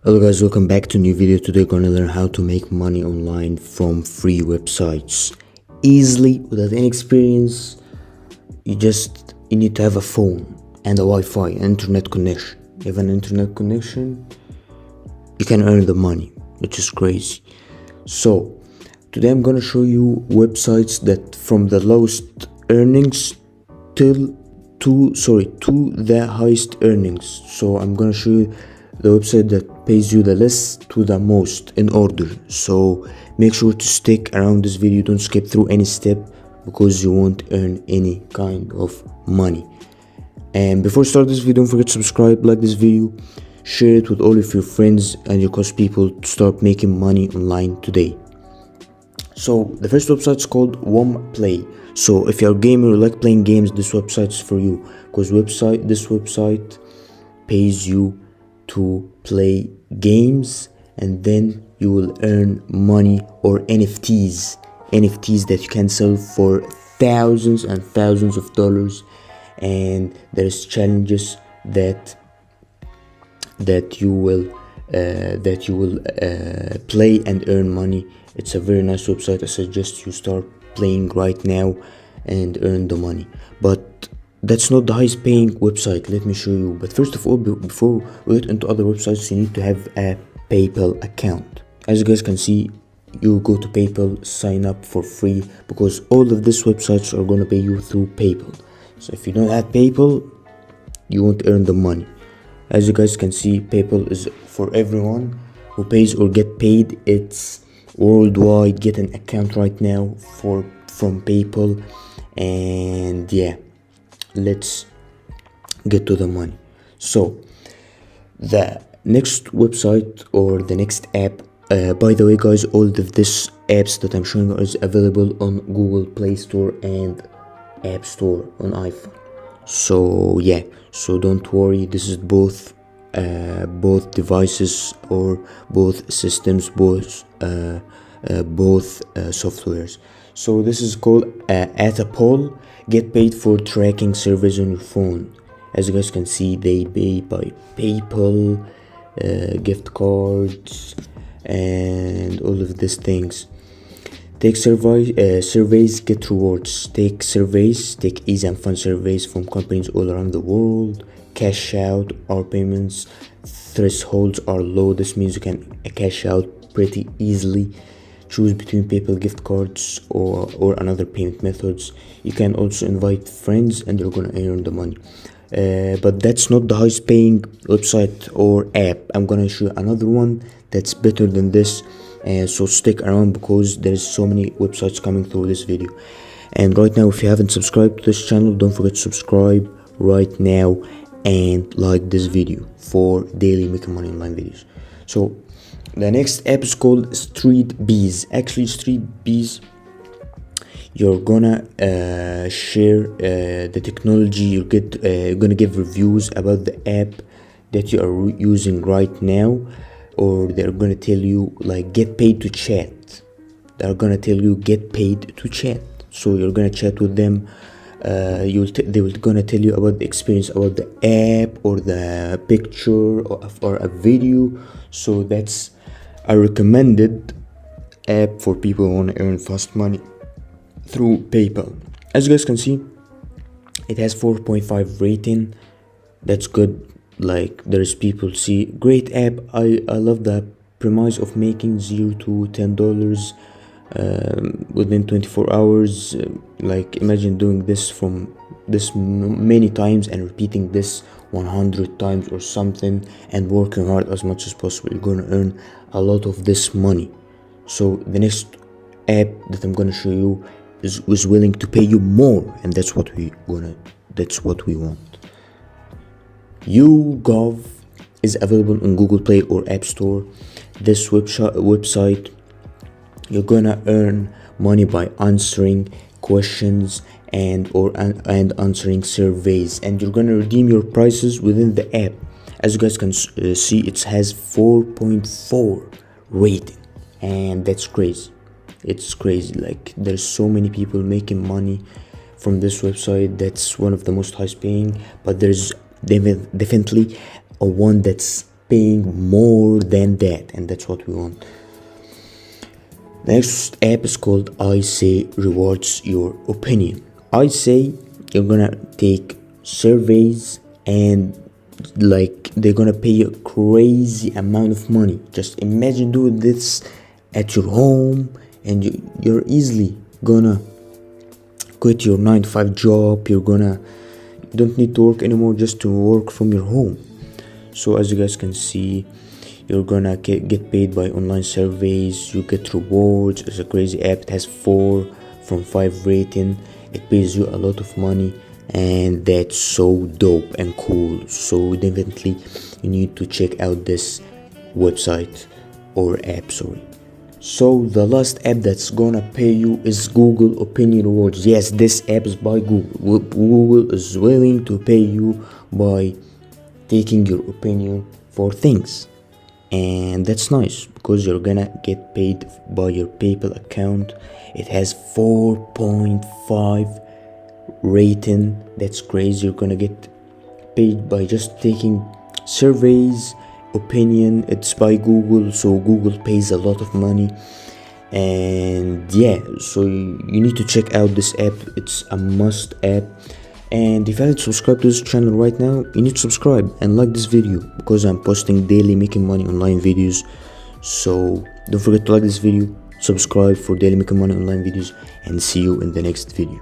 Hello guys, welcome back to a new video. Today we're gonna learn how to make money online from free websites easily without any experience. You need to have a phone and a Wi-Fi, internet connection. You have an internet connection, you can earn the money, which is crazy. So today I'm gonna show you websites that from the lowest earnings to the highest earnings. So I'm gonna show you the website that pays you the less to the most in order. So make sure to stick around this video, don't skip through any step because you won't earn any kind of money. And before start this video, don't forget to subscribe, like this video, share it with all of your friends and your close people to start making money online today. So the first website is called Play. So if you're a gamer or like playing games, this website is for you, because this website pays you to play games and then you will earn money or NFTs that you can sell for thousands and thousands of dollars. And there's challenges that you will play and earn money. It's a very nice website. I suggest you start playing right now and earn the money. But that's not the highest paying website. Let me show you. But first of all, before we get into other websites, you need to have a PayPal account. As you guys can see, you go to PayPal, sign up for free, because all of these websites are gonna pay you through PayPal. So if you don't have PayPal, you won't earn the money. As you guys can see, PayPal is for everyone who pays or get paid. It's worldwide. Get an account right now from PayPal. And yeah, let's get to the money. So the next website or the next app, by the way guys, all of these apps that I'm showing you is available on Google Play Store and App Store on iPhone. So yeah, so don't worry, this is both devices or both systems, both softwares. So this is called Atapol. Get paid for tracking service on your phone. As you guys can see, they pay by PayPal, gift cards, and all of these things. Take surveys, get rewards. Take easy and fun surveys from companies all around the world. Cash out. Our payments thresholds are low. This means you can cash out pretty easily. Choose between PayPal, gift cards, or another payment methods. You can also invite friends and you're gonna earn the money. But that's not the highest paying website or app. I'm gonna show you another one that's better than this. So stick around because there's so many websites coming through this video. And right now, if you haven't subscribed to this channel, don't forget to subscribe right now and like this video for daily making money online videos. So the next app is called Street Bees. Actually, Street Bees, you're gonna share the technology. You're gonna give reviews about the app that you are using right now, or they're gonna tell you like get paid to chat. They're gonna tell you get paid to chat. So you're gonna chat with them. They will gonna tell you about the experience about the app or the picture or a video. So that's a recommended app for people who want to earn fast money through PayPal. As you guys can see, it has 4.5 rating. That's good. Like there's people see great app. I love the premise of making $0 to $10 within 24 hours. Like imagine doing this many times and repeating this 100 times or something and working hard as much as possible. You're gonna earn a lot of this money. So the next app that I'm gonna show you is willing to pay you more, and that's what we want. YouGov is available on Google Play or App Store. This website, you're gonna earn money by answering questions and answering surveys, and you're gonna redeem your prices within the app. As you guys can see, it has 4.4 rating, and that's crazy. It's crazy. Like there's so many people making money from this website. That's one of the most highest paying, but there's definitely a one that's paying more than that, and that's what we want. The next app is called I Say Rewards Your Opinion. I Say, you're gonna take surveys and like they're gonna pay you a crazy amount of money. Just imagine doing this at your home, and you're easily gonna quit your 9 to 5 job. You don't need to work anymore just to work from your home. So as you guys can see, you're gonna get paid by online surveys. You get rewards. It's a crazy app. It has 4 from 5 rating. It pays you a lot of money, and that's so dope and cool. So definitely you need to check out this website or app, sorry. So the last app that's gonna pay you is Google Opinion Rewards. Yes, this app is by Google. Google is willing to pay you by taking your opinion for things, and that's nice because you're gonna get paid by your PayPal account. It has 4.5 rating. That's crazy. You're gonna get paid by just taking surveys, opinion. It's by Google, so Google pays a lot of money. And yeah, so you need to check out this app. It's a must app. And if you haven't subscribed to this channel right now, you need to subscribe and like this video because I'm posting daily making money online videos. So don't forget to like this video, subscribe for daily making money online videos, and see you in the next video.